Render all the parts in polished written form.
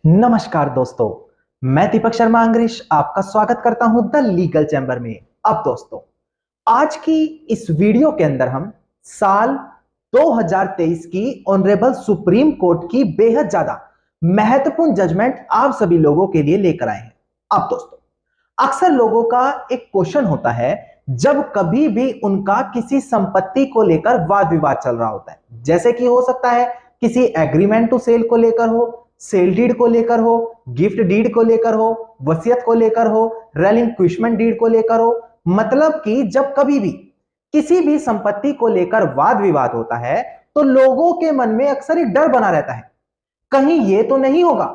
नमस्कार दोस्तों, मैं दीपक शर्मा अंग्रेज आपका स्वागत करता हूं द लीगल चैम्बर में। अब दोस्तों, आज की इस वीडियो के अंदर हम साल 2023 की ऑनरेबल सुप्रीम कोर्ट की बेहद ज्यादा महत्वपूर्ण जजमेंट आप सभी लोगों के लिए लेकर आए हैं। अब दोस्तों, अक्सर लोगों का एक क्वेश्चन होता है जब कभी भी उनका किसी संपत्ति को लेकर वाद विवाद चल रहा होता है, जैसे कि हो सकता है किसी एग्रीमेंट टू सेल को लेकर हो, सेल डीड को लेकर हो, गिफ्ट डीड को लेकर हो, वसीयत को लेकर हो, रेलिंक्विशमेंट डीड को लेकर हो। मतलब कि जब कभी भी किसी भी संपत्ति को लेकर वाद विवाद होता है तो लोगों के मन में अक्सर एक डर बना रहता है, कहीं यह तो नहीं होगा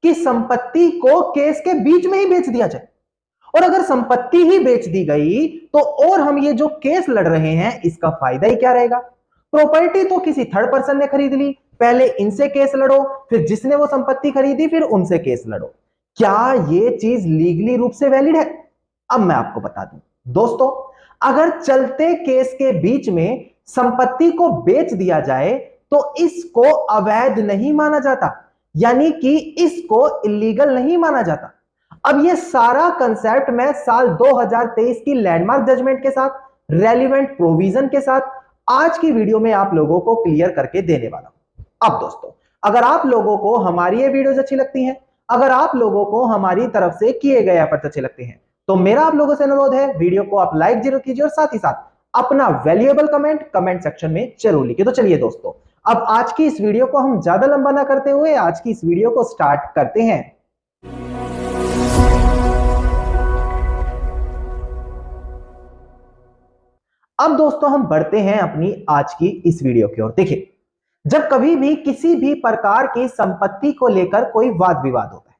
कि संपत्ति को केस के बीच में ही बेच दिया जाए, और अगर संपत्ति ही बेच दी गई तो और हम ये जो केस लड़ रहे हैं इसका फायदा ही क्या रहेगा। प्रॉपर्टी तो किसी थर्ड पर्सन ने खरीद ली, पहले इनसे केस लड़ो, फिर जिसने वो संपत्ति खरीदी फिर उनसे केस लड़ो। क्या ये चीज लीगली रूप से वैलिड है? अब मैं आपको बता दूं दोस्तों, अगर चलते केस के बीच में संपत्ति को बेच दिया जाए तो इसको अवैध नहीं माना जाता, यानी कि इसको इलीगल नहीं माना जाता। अब ये सारा कंसेप्ट मैं साल 2023 की लैंडमार्क जजमेंट के साथ, रेलिवेंट प्रोविजन के साथ आज की वीडियो में आप लोगों को क्लियर करके देने वाला हूं। अब दोस्तों, अगर आप लोगों को हमारी ये वीडियोस अच्छी लगती हैं, अगर आप लोगों को हमारी तरफ से किए गए एफर्ट्स अच्छे लगते हैं, तो मेरा आप लोगों से अनुरोध है वीडियो को आप लाइक जरूर कीजिए और साथ ही साथ अपना वैल्यूएबल कमेंट सेक्शन में जरूर लिखिए। तो चलिए दोस्तों, अब आज की इस वीडियो को हम ज्यादा लंबा ना करते हुए आज की इस वीडियो को स्टार्ट करते हैं। अब दोस्तों, हम बढ़ते हैं अपनी आज की इस वीडियो की ओर। देखिए, जब कभी भी किसी भी प्रकार की संपत्ति को लेकर कोई वाद विवाद होता है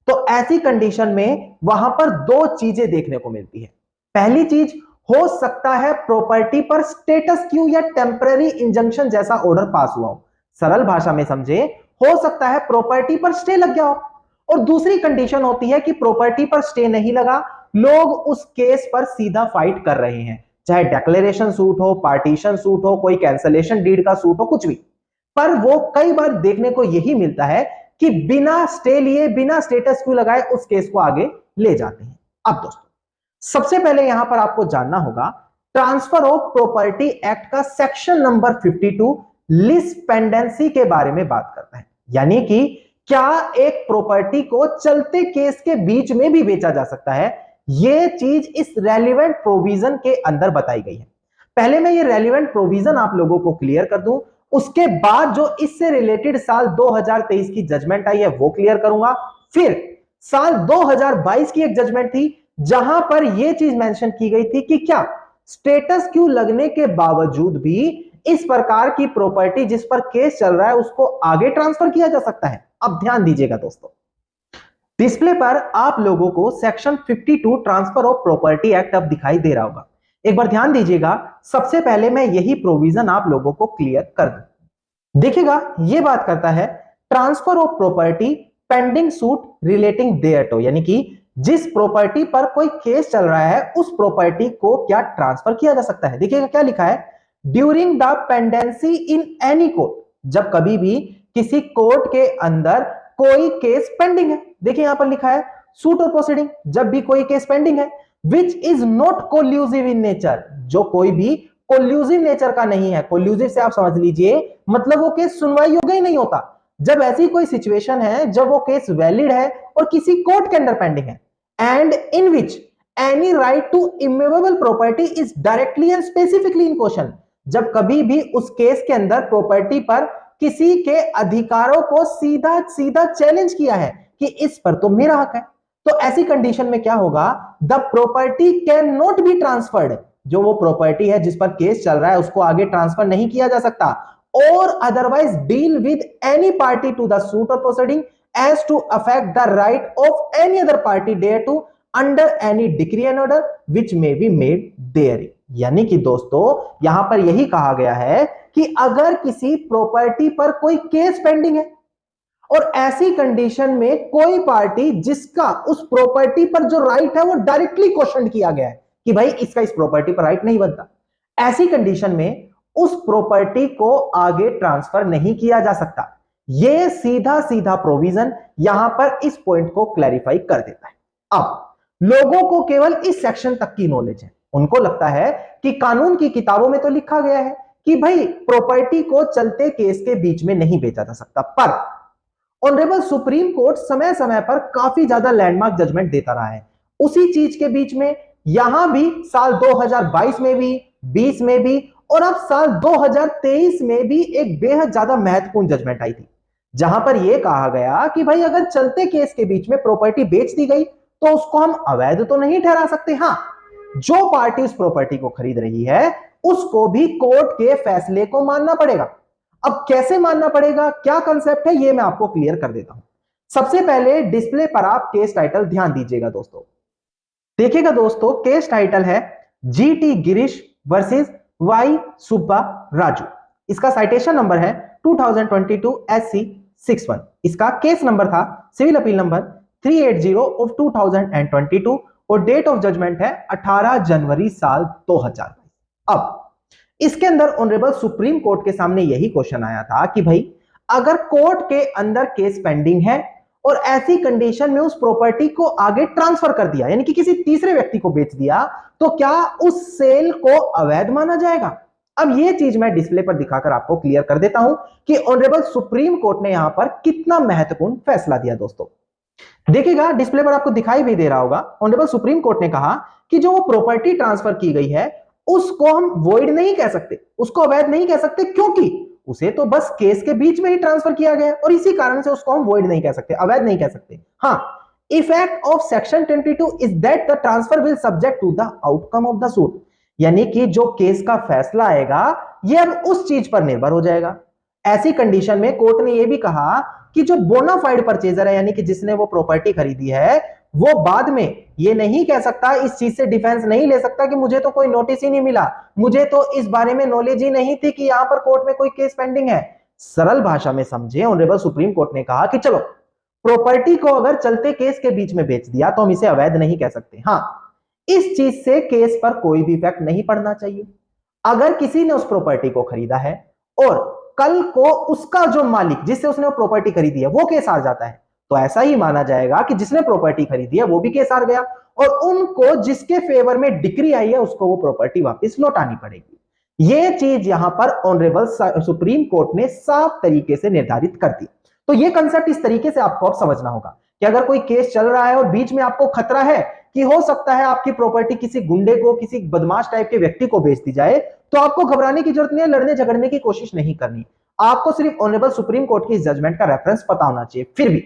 तो ऐसी कंडीशन में वहां पर दो चीजें देखने को मिलती है। पहली चीज, हो सकता है प्रॉपर्टी पर स्टेटस क्यू या टेम्पररी इंजंक्शन जैसा ऑर्डर पास हुआ हो। सरल भाषा में समझे, हो सकता है प्रॉपर्टी पर स्टे लग गया हो। और दूसरी कंडीशन होती है कि प्रॉपर्टी पर स्टे नहीं लगा, लोग उस केस पर सीधा फाइट कर रहे हैं, चाहे डिक्लेरेशन सूट हो, पार्टीशन सूट हो, कोई कैंसलेशन डीड का सूट हो, कुछ भी। पर वो कई बार देखने को यही मिलता है कि बिना स्टे लिए, बिना स्टेटस क्यू लगाए उस केस को आगे ले जाते हैं। अब दोस्तों, सबसे पहले यहां पर आपको जानना होगा, ट्रांसफर ऑफ प्रॉपर्टी एक्ट का सेक्शन नंबर 52 लीज पेंडेंसी के बारे में बात करता है, यानी कि क्या एक प्रॉपर्टी को चलते केस के बीच में भी बेचा जा सकता है। यह चीज इस रेलिवेंट प्रोविजन के अंदर बताई गई है। पहले मैं ये रेलिवेंट प्रोविजन आप लोगों को क्लियर कर दूं, उसके बाद जो इससे रिलेटेड साल 2023 की जजमेंट आई है वो क्लियर करूंगा। फिर साल 2022 की एक जजमेंट थी जहां पर यह चीज मेंशन की गई थी कि क्या स्टेटस क्यू लगने के बावजूद भी इस प्रकार की प्रॉपर्टी जिस पर केस चल रहा है उसको आगे ट्रांसफर किया जा सकता है। अब ध्यान दीजिएगा दोस्तों, डिस्प्ले पर आप लोगों को section 52 transfer of property act अब दिखाई दे रहा होगा। एक बार ध्यान दीजिएगा, सबसे पहले मैं यही प्रोविजन आप लोगों को क्लियर कर दूं। देखिएगा, यह बात करता है transfer of property pending suit relating thereto, यानी कि जिस प्रॉपर्टी पर कोई केस चल रहा है उस प्रॉपर्टी को क्या ट्रांसफर किया जा सकता है। देखिएगा क्या लिखा है, during the pendency in any court, जब कभी भी किसी कोर्ट के अंदर कोई केस पेंडिंग है। देखिए यहां पर लिखा है सूट और प्रोसीडिंग, जब भी कोई केस पेंडिंग है, which is not collusive in nature, जो कोई भी कोल्यूसिव नेचर का नहीं है। कोल्यूसिव से आप समझ लीजिए मतलब वो केस सुनवाई योग्य ही नहीं होता। जब ऐसी कोई सिचुएशन है जब वो केस वैलिड है और किसी कोर्ट के अंदर पेंडिंग है, and in which any right to immovable property is directly and specifically in question, जब कभी भी उस केस के अंदर प्रॉपर्टी पर किसी के अधिकारों को सीधा सीधा चैलेंज किया है कि इस पर तो मेरा हक है, तो ऐसी कंडीशन में क्या होगा, the property can not be transferred, जो वो प्रॉपर्टी है जिस पर केस चल रहा है उसको आगे ट्रांसफर नहीं किया जा सकता, और otherwise deal with any party to the suit or proceeding as to affect the right of any other party thereto under any decree and order which may be made there. यानी कि दोस्तों, यहां पर यही कहा गया है कि अगर किसी प्रॉपर्टी पर कोई केस पेंडिंग है और ऐसी कंडीशन में कोई पार्टी जिसका उस प्रॉपर्टी पर जो राइट है वो डायरेक्टली क्वेश्चन किया गया है कि भाई इसका इस प्रॉपर्टी पर राइट नहीं बनता, ऐसी कंडीशन में उस प्रॉपर्टी को आगे ट्रांसफर नहीं किया जा सकता। ये सीधा सीधा प्रोविजन यहां पर इस पॉइंट को क्लैरिफाई कर देता है। अब लोगों को केवल इस सेक्शन तक की नॉलेज है, उनको लगता है कि कानून की किताबों में तो लिखा गया है कि भाई प्रॉपर्टी को चलते केस के बीच में नहीं बेचा जा सकता, पर ऑनरेबल सुप्रीम कोर्ट समय समय पर काफी ज्यादा लैंडमार्क जजमेंट देता रहा है। उसी चीज के बीच में यहां भी साल 2022 में भी, 20 में भी और अब साल 2023 में भी एक बेहद ज्यादा महत्वपूर्ण जजमेंट आई थी, जहां पर यह कहा गया कि भाई अगर चलते केस के बीच में प्रॉपर्टी बेच दी गई तो उसको हम अवैध तो नहीं ठहरा सकते। हां, जो पार्टी उस प्रॉपर्टी को खरीद रही है उसको भी कोर्ट के फैसले को मानना पड़ेगा। अब कैसे मानना पड़ेगा, क्या कंसेप्ट है, यह मैं आपको क्लियर कर देता हूं। सबसे पहले डिस्प्ले पर आप केस टाइटल ध्यान दीजिएगा दोस्तों। देखिएगा दोस्तों, केस टाइटल है GT Girish versus Y Subba Raju. इसका साइटेशन नंबर है 2022 SC 61। इसका केस नंबर था सिविल अपील नंबर 380 ऑफ 2022 और डेट ऑफ जजमेंट है 18 जनवरी साल 2022। अब इसके अंदर ऑनरेबल सुप्रीम कोर्ट के सामने यही क्वेश्चन आया था कि भाई अगर कोर्ट के अंदर केस पेंडिंग है और ऐसी कंडीशन में उस प्रॉपर्टी को आगे ट्रांसफर कर दिया, यानी कि किसी तीसरे व्यक्ति को बेच दिया, तो क्या उस सेल को अवैध माना जाएगा। अब यह चीज मैं डिस्प्ले पर दिखाकर आपको क्लियर कर देता हूं कि ऑनरेबल सुप्रीम कोर्ट ने यहां पर कितना महत्वपूर्ण फैसला दिया। दोस्तों देखिएगा, डिस्प्ले पर आपको दिखाई भी दे रहा होगा, ऑनरेबल सुप्रीम कोर्ट ने कहा कि जो वो प्रॉपर्टी ट्रांसफर की गई है उसको हम वॉइड नहीं कह सकते, उसको अवैध नहीं कह सकते, क्योंकि उसे तो बस केस के बीच में ही ट्रांसफर किया गया और इसी कारण से उसको हम वॉइड नहीं कह सकते, अवैध नहीं कह सकते। हां, effect of section 22 is that the transfer will subject to the outcome of the suit, यानी कि जो केस का फैसला आएगा यह अब उस चीज पर निर्भर हो जाएगा। ऐसी कंडीशन में कोर्ट ने यह भी कहा कि जो बोनाफाइड परचेजर है, यानी कि जिसने वो प्रॉपर्टी खरीदी है, वो बाद में ये नहीं कह सकता, इस चीज से डिफेंस नहीं ले सकता कि मुझे तो कोई नोटिस ही नहीं मिला, मुझे तो इस बारे में नॉलेज ही नहीं थी कि यहां पर कोर्ट में कोई केस पेंडिंग है। सरल भाषा में समझे, ऑनरेबल सुप्रीम कोर्ट ने कहा कि चलो प्रॉपर्टी को अगर चलते केस के बीच में बेच दिया तो हम इसे अवैध नहीं कह सकते। हां, इस चीज से केस पर कोई भी इफेक्ट नहीं पड़ना चाहिए। अगर किसी ने उस प्रॉपर्टी को खरीदा है और कल को उसका जो मालिक जिससे उसने वो प्रॉपर्टी खरीदी है वो केस हार जाता है, तो ऐसा ही माना जाएगा कि जिसने प्रॉपर्टी खरीदी है वो भी केस हार गया और उनको जिसके फेवर में डिक्री आई है उसको वो प्रॉपर्टी वापस लौटानी पड़ेगी। ये चीज यहां पर ऑनरेबल सुप्रीम कोर्ट ने साफ तरीके से निर्धारित कर दी। तो ये कंसेप्ट इस तरीके से आपको अब समझना होगा कि अगर कोई केस चल रहा है और बीच में आपको खतरा है कि हो सकता है आपकी प्रॉपर्टी किसी गुंडे को, किसी बदमाश टाइप के व्यक्ति को बेच दी जाए, तो आपको घबराने की जरूरत नहीं है, लड़ने झगड़ने की कोशिश नहीं करनी। आपको सिर्फ ऑनरेबल सुप्रीम कोर्ट की इस जजमेंट का रेफरेंस पता होना चाहिए। फिर भी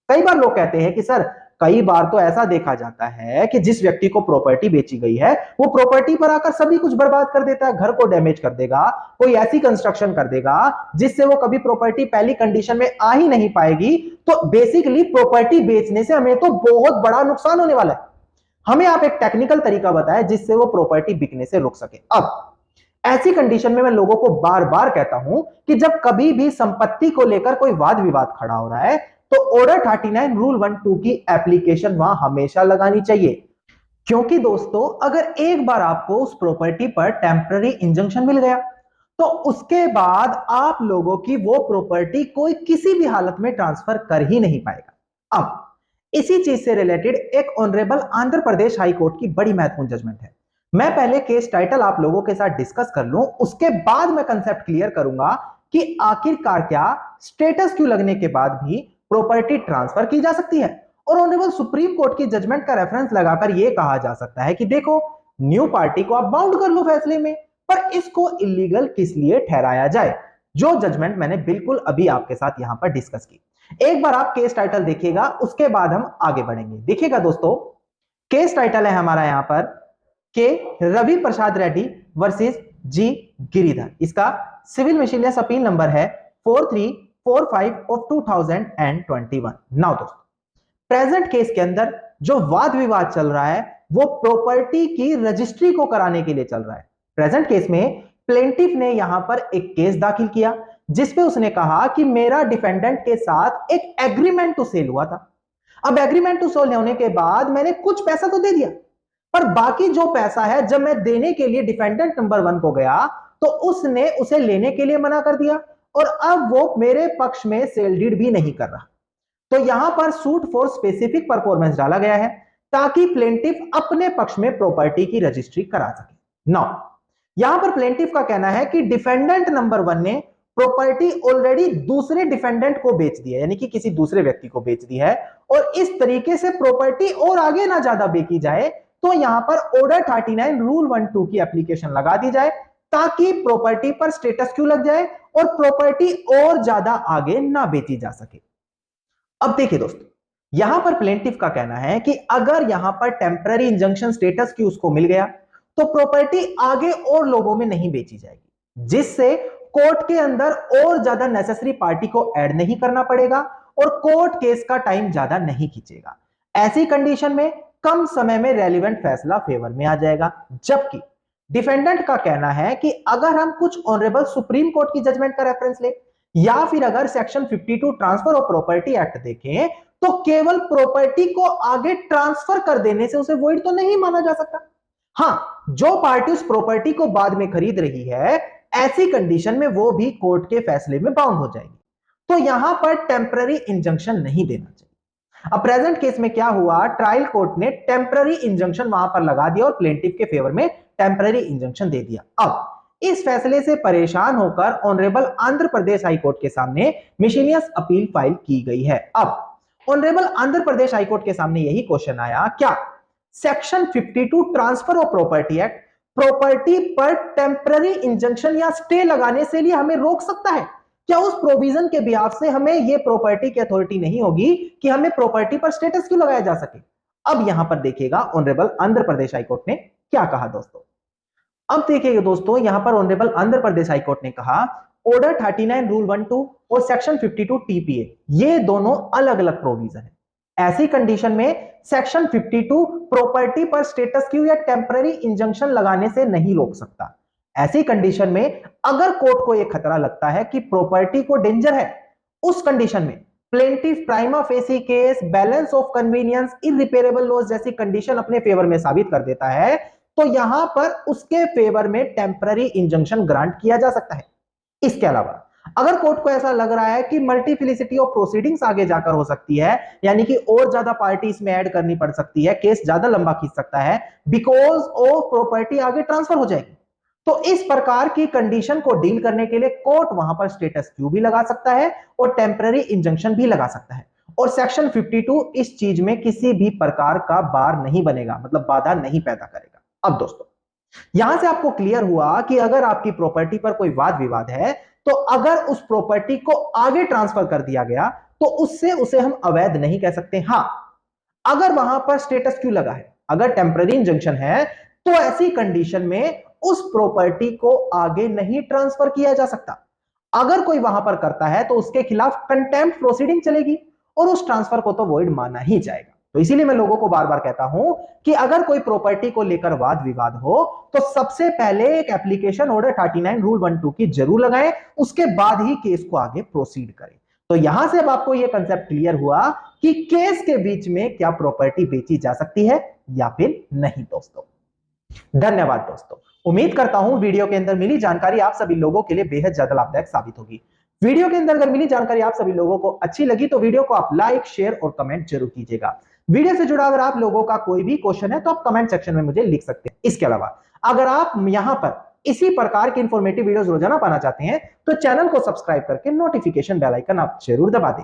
कई बार लोग कहते हैं कि सर कई बार तो ऐसा देखा जाता है कि जिस व्यक्ति को प्रॉपर्टी बेची गई है वो प्रॉपर्टी पर आकर सभी कुछ बर्बाद कर देता है, घर को डैमेज कर देगा, कोई ऐसी कंस्ट्रक्शन कर देगा जिससे वो कभी प्रॉपर्टी पहली कंडीशन में आ ही नहीं पाएगी। तो बेसिकली प्रॉपर्टी बेचने से हमें तो बहुत बड़ा नुकसान होने वाला है। हमें आप एक टेक्निकल तरीका बताएं जिससे वो प्रॉपर्टी बिकने से रुक सके। अब ऐसी कंडीशन में मैं लोगों को बार बार कहता हूं कि जब कभी भी संपत्ति को लेकर कोई वाद विवाद खड़ा हो रहा है तो ऑर्डर 39 रूल 1-2 की एप्लीकेशन वहां हमेशा लगानी चाहिए, क्योंकि दोस्तों अगर एक बार आपको उस प्रॉपर्टी पर टेम्पररी इंजंक्शन मिल गया तो उसके बाद आप लोगों की वो प्रॉपर्टी कोई किसी भी हालत में ट्रांसफर कर ही नहीं पाएगा। अब इसी चीज से रिलेटेड एक honourable Andhra Pradesh high court की बड़ी महत्वपूर्ण जजमेंट है। मैं पहले केस टाइटल आप लोगों के साथ डिस्कस कर लूं, उसके बाद मैं कंसेप्ट क्लियर करूंगा कि आखिरकार क्या स्टेटस क्यू लगने के बाद भी प्रॉपर्टी ट्रांसफर की जा सकती है। और ऑनरेबल सुप्रीम कोर्ट की जजमेंट का रेफरेंस लगाकर यह कहा जा सकता है कि देखो न्यू पार्टी को आप बाउंड कर लो फैसले में, पर इसको इलीगल किस लिए ठहराया जाए, जो जजमेंट मैंने बिल्कुल अभी आपके साथ यहां पर डिस्कस की। एक बार आप केस टाइटल देखिएगा, उसके बाद हम आगे बढ़ेंगे। देखिएगा दोस्तों, केस टाइटल है हमारा यहां पर के रवि प्रसाद रेड्डी वर्सेस जी गिरिधर। इसका सिविल मिशेलियस अपील नंबर है 4345 ऑफ 2021। नाउ दोस्तों, प्रेजेंट केस के अंदर जो वाद विवाद चल रहा है वो प्रॉपर्टी की रजिस्ट्री को कराने के लिए चल रहा है। प्रेजेंट केस में प्लेंटिफ ने यहां पर एक केस दाखिल किया जिसपे उसने कहा कि मेरा डिफेंडेंट के साथ एक एग्रीमेंट टू सेल हुआ था। अब एग्रीमेंट टू सेल होने के बाद मैंने कुछ पैसा तो दे दिया, पर बाकी जो पैसा है जब मैं देने के लिए डिफेंडेंट नंबर 1 को गया तो उसने उसे लेने के लिए मना कर दिया और अब वो मेरे पक्ष में सेल डीड भी नहीं कर रहा। तो यहां पर सूट फॉर स्पेसिफिक परफॉर्मेंस डाला गया है ताकि प्लेंटिफ अपने पक्ष में प्रॉपर्टी की रजिस्ट्री करा सके। नाउ यहां पर प्लेंटिफ का कहना है कि डिफेंडेंट नंबर 1 ने प्रॉपर्टी ऑलरेडी दूसरे डिफेंडेंट को बेच दी है, यानी कि किसी दूसरे व्यक्ति को बेच दी है, और इस तरीके से प्रॉपर्टी और आगे ना ज्यादा बेची जाए तो यहां पर ऑर्डर 39 रूल 1-2 की एप्लीकेशन लगा दी जाए ताकि प्रॉपर्टी पर स्टेटस क्यू लग जाए और प्रॉपर्टी और ज्यादा आगे ना बेची जा सके। अब देखिए दोस्तों, यहां पर प्लेंटिफ का कहना है कि अगर यहां पर टेम्पररी इंजंक्शन स्टेटस क्यू उसको मिल गया तो प्रॉपर्टी आगे और लोगों में नहीं बेची जाएगी, जिससे कोर्ट के अंदर और ज्यादा नेसेसरी पार्टी को ऐड नहीं करना पड़ेगा और कोर्ट केस का टाइम ज्यादा नहीं खींचेगा। ऐसी कंडीशन में कम समय में रेलिवेंट फैसला फेवर में आ जाएगा। जबकि डिफेंडेंट का कहना है कि अगर हम कुछ ऑनरेबल सुप्रीम कोर्ट की जजमेंट का रेफरेंस ले या फिर अगर section 52 transfer of property act देखें तो केवल प्रॉपर्टी को आगे ट्रांसफर कर देने से उसे वॉइड तो नहीं माना जा सकता। हाँ, जो पार्टी उस प्रॉपर्टी को बाद में खरीद रही है ऐसी कंडीशन में वो भी कोर्ट के फैसले में बाउंड हो जाएगी, तो यहां पर टेम्पररी इंजंक्शन नहीं देना चाहिए। अब प्रेजेंट केस में क्या हुआ, ट्रायल कोर्ट ने टेम्पररी इंजंक्शन वहां पर लगा दिया और प्लेंटिफ के फेवर में टेम्पररी इंजंक्शन दे दिया। अब इस फैसले से परेशान होकर ऑनरेबल आंध्र प्रदेश हाईकोर्ट के सामने मिशेलियस अपील फाइल की गई है। अब ऑनरेबल आंध्र प्रदेश हाईकोर्ट के सामने यही क्वेश्चन आया, क्या section 52 transfer of property act property पर टेम्पररी इंजंक्शन या स्टे लगाने से लिए हमें रोक सकता है? क्या उस प्रोविजन के बिहाफ से हमें यह प्रॉपर्टी की अथॉरिटी नहीं होगी कि हमें प्रॉपर्टी पर स्टेटस क्यों लगाया जा सके? अब यहां पर देखिएगा ऑनरेबल आंध्र प्रदेश हाईकोर्ट ने क्या कहा दोस्तों। अब देखिएगा दोस्तों, यहां पर ऑनरेबल आंध्र प्रदेश हाईकोर्ट ने कहा ऑर्डर 39 रूल 1-2 और सेक्शन 52 टीपीए ये दोनों अलग अलग प्रोविजन है। ऐसी कंडीशन में सेक्शन 52 प्रॉपर्टी पर स्टेटस क्यू या टेम्पररी इंजंक्शन लगाने से नहीं रोक सकता। ऐसी कंडीशन में अगर कोर्ट को यह खतरा लगता है कि प्रॉपर्टी को डेंजर है, उस कंडीशन में plaintiff prima facie case, balance of convenience, irreparable loss जैसी कंडीशन अपने फेवर में साबित कर देता है तो यहां पर उसके फेवर में टेम्पररी इंजंक्शन ग्रांट किया जा सकता है। इसके अलावा अगर कोर्ट को ऐसा लग रहा है कि मल्टीप्लिसिटी ऑफ प्रोसीडिंग्स आगे जाकर हो सकती है, यानी कि और ज्यादा पार्टी इसमें ऐड करनी पड़ सकती है, केस ज्यादा लंबा खींच सकता है बिकॉज ऑफ प्रॉपर्टी आगे ट्रांसफर हो जाएगी, तो इस प्रकार की कंडीशन को डील करने के लिए कोर्ट वहां पर स्टेटस क्यू भी लगा सकता है और टेम्पररी इंजंक्शन भी लगा सकता है। और सेक्शन 52 इस चीज में किसी भी प्रकार का बार नहीं बनेगा, मतलब बाधा नहीं पैदा करेगा। अब दोस्तों, यहां से आपको क्लियर हुआ कि अगर आपकी प्रॉपर्टी पर कोई वाद विवाद है तो अगर उस प्रॉपर्टी को आगे ट्रांसफर कर दिया गया तो उससे उसे हम अवैध नहीं कह सकते। हां, अगर वहां पर स्टेटस क्यू लगा है, अगर टेम्पररी इंजंक्शन है, तो ऐसी कंडीशन में उस प्रॉपर्टी को आगे नहीं ट्रांसफर किया जा सकता। अगर कोई वहां पर करता है तो उसके खिलाफ कंटेम्प्ट प्रोसीडिंग चलेगी और उस ट्रांसफर को तो वॉइड माना ही जाएगा। तो इसीलिए मैं लोगों को बार बार कहता हूं कि अगर कोई प्रॉपर्टी को लेकर वाद विवाद हो तो सबसे पहले एक एप्लीकेशन ऑर्डर 39 रूल 1-2 की जरूर लगाएं, उसके बाद ही केस को आगे प्रोसीड करें। तो यहां से अब आपको यह कंसेप्ट क्लियर हुआ कि केस के बीच में क्या प्रॉपर्टी बेची जा सकती है या फिर नहीं। दोस्तों धन्यवाद। दोस्तों उम्मीद करता हूं वीडियो के अंदर मिली जानकारी आप सभी लोगों के लिए बेहद ज्यादा लाभदायक साबित होगी। वीडियो के अंदर अगर मिली जानकारी आप सभी लोगों को अच्छी लगी तो वीडियो को आप लाइक, शेयर और कमेंट जरूर कीजिएगा। वीडियो से जुड़ा अगर आप लोगों का कोई भी क्वेश्चन है तो आप कमेंट सेक्शन में मुझे लिख सकते हैं। इसके अलावा अगर आप यहां पर इसी प्रकार के इंफॉर्मेटिव वीडियोस रोजाना पाना चाहते हैं तो चैनल को सब्सक्राइब करके नोटिफिकेशन बेल आइकन आप जरूर दबा दें।